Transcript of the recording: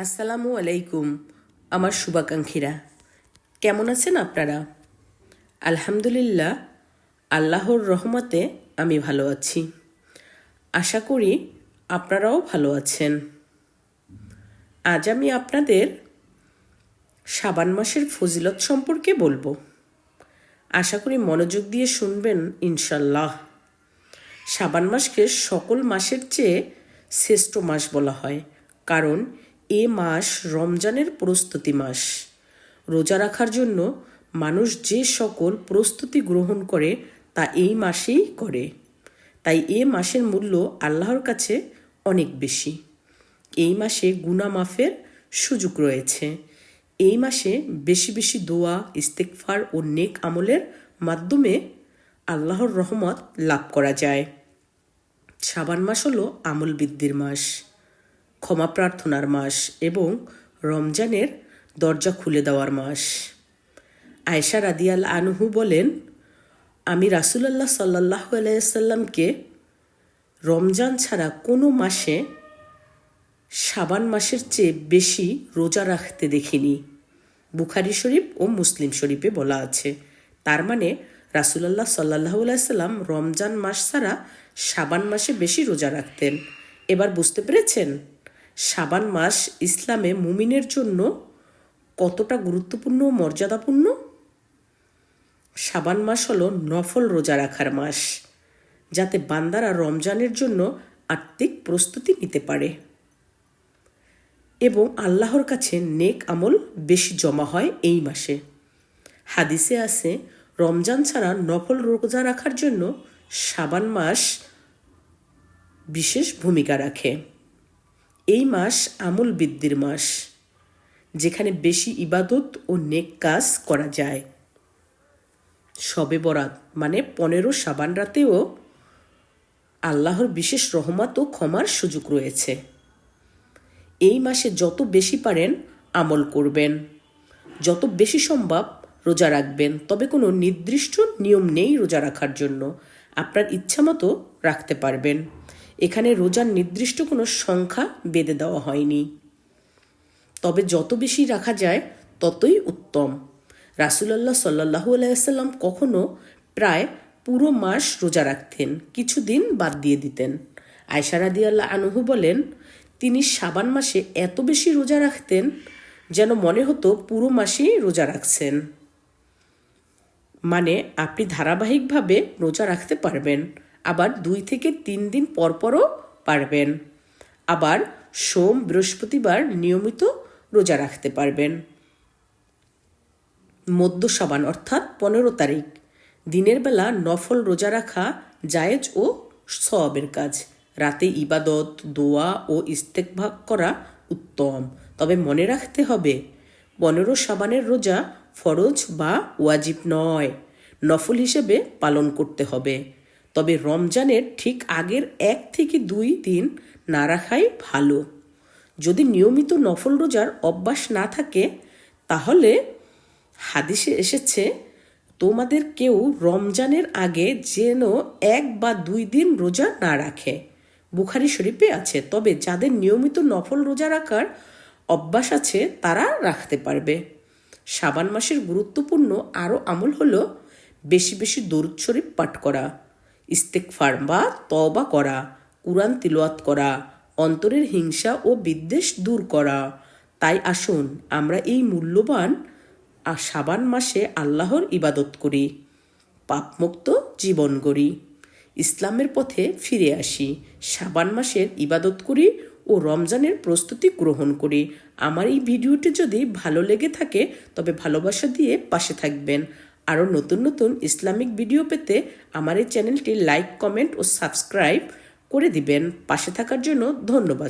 আসসালামু আলাইকুম আমার শুভাকাঙ্ক্ষীরা, কেমন আছেন আপনারা? আলহামদুলিল্লাহ, আল্লাহর রহমতে আমি ভালো আছি। আশা করি আপনারাও ভালো আছেন। আজ আমি আপনাদের শাবান মাসের ফজিলত সম্পর্কে বলবো। আশা করি মনোযোগ দিয়ে শুনবেন ইনশাল্লাহ। শাবান মাসকে সকল মাসের চেয়ে শ্রেষ্ঠ মাস বলা হয়, কারণ এ মাস রমজানের প্রস্তুতি মাস। রোজা রাখার জন্য মানুষ যে সকল প্রস্তুতি গ্রহণ করে তা এই মাসেই করে। তাই এ মাসের মূল্য আল্লাহর কাছে অনেক বেশি। এই মাসে গুনাহ মাফের সুযোগ রয়েছে। এই মাসে বেশি বেশি দোয়া, ইস্তেগফার ও নেক আমলের মাধ্যমে আল্লাহর রহমত লাভ করা যায়। শাবান মাস হলো আমল বৃদ্ধির মাস, ক্ষমা প্রার্থনার মাস এবং রমজানের দরজা খুলে দেওয়ার মাস। আয়েশা রাদিয়াল্লাহু আনহু বলেন, আমি রাসূলুল্লাহ সাল্লাল্লাহু আলাইহি সাল্লামকে রমজান ছাড়া কোনো মাসে শাবান মাসের চেয়ে বেশি রোজা রাখতে দেখিনি। বুখারী শরীফ ও মুসলিম শরীফে বলা আছে। তার মানে রাসূলুল্লাহ সাল্লাল্লাহু আলাইহি সাল্লাম রমজান মাস ছাড়া শাবান মাসে বেশি রোজা রাখতেন। এবার বুঝতে পেরেছেন শাবান মাস ইসলামে মুমিনের জন্য কতটা গুরুত্বপূর্ণ ও মর্যাদাপূর্ণ। শাবান মাস হলো নফল রোজা রাখার মাস, যাতে বান্দারা রমজানের জন্য আত্মিক প্রস্তুতি নিতে পারে এবং আল্লাহর কাছে নেক আমল বেশি জমা হয় এই মাসে। হাদিসে আছে, রমজান ছাড়া নফল রোজা রাখার জন্য শাবান মাস বিশেষ ভূমিকা রাখে। এই মাস আমল বৃদ্ধির মাস, যেখানে বেশি ইবাদত ও নেক কাজ করা যায়। শবে বরাত মানে 15 শাবান রাতেও আল্লাহর বিশেষ রহমত ও ক্ষমার সুযোগ রয়েছে। এই মাসে যত বেশি পারেন আমল করবেন, যত বেশি সম্ভব রোজা রাখবেন। তবে কোনো নির্দিষ্ট নিয়ম নেই রোজা রাখার জন্য, আপনার ইচ্ছামতো রাখতে পারবেন। এখানে রোজার নির্দিষ্ট কোনো সংখ্যা বেঁধে দেওয়া হয়নি, তবে যত বেশি রাখা যায় ততই উত্তম। রাসূলুল্লাহ সাল্লাল্লাহু আলাইহি সাল্লাম কখনো প্রায় পুরো মাস রোজা রাখতেন, কিছুদিন বাদ দিয়ে দিতেন। আয়েশা রাদিয়াল্লাহু আনহু বলেন, তিনি শাবান মাসে এত বেশি রোজা রাখতেন যেন মনে হতো পুরো মাসেই রোজা রাখছেন। মানে আপনি ধারাবাহিকভাবে রোজা রাখতে পারবেন, আবার 2 থেকে 3 দিন পরপরও পারবেন, আবার সোম বৃহস্পতিবার নিয়মিত রোজা রাখতে পারবেন। মধ্য শাবান অর্থাৎ 15 তারিখ দিনের বেলা নফল রোজা রাখা জায়েজ ও সওয়াবের কাজ। রাতে ইবাদত, দোয়া ও ইস্তেগফার করা উত্তম। তবে মনে রাখতে হবে 15 শাবানের রোজা ফরজ বা ওয়াজিব নয়, নফল হিসেবে পালন করতে হবে। তবে রমজানের ঠিক আগের 1 থেকে 2 দিন না রাখাই ভালো। যদি নিয়মিত নফল রোজার অভ্যাস না থাকে, তাহলে হাদিসে এসেছে, তোমাদের কেউ রমজানের আগে যেন 1 বা 2 দিন রোজা না রাখে। বুখারী শরীফে আছে। তবে যাদের নিয়মিত নফল রোজা রাখার অভ্যাস আছে তারা রাখতে পারবে। শাবান মাসের গুরুত্বপূর্ণ আরও আমল হলো বেশি বেশি দরুদ শরীফ পাঠ করা, ইস্তেগফার বা তওবা করা, কুরআন তিলাওয়াত করা, অন্তরের হিংসা ও বিদ্বেষ দূর করা। তাই আসুন আমরা এই মূল্যবান শাবান মাসে আল্লাহর ইবাদত করি, পাপমুক্ত জীবন গড়ি, ইসলামের পথে ফিরে আসি, শাবান মাসের ইবাদত করি ও রমজানের প্রস্তুতি গ্রহণ করি। আমার এই ভিডিওটি যদি ভালো লেগে থাকে তবে ভালোবাসা দিয়ে পাশে থাকবেন। আরও নতুন নতুন ইসলামিক ভিডিও পেতে আমার এই চ্যানেলটি লাইক, কমেন্ট ও সাবস্ক্রাইব করে দিবেন। পাশে থাকার জন্য ধন্যবাদ।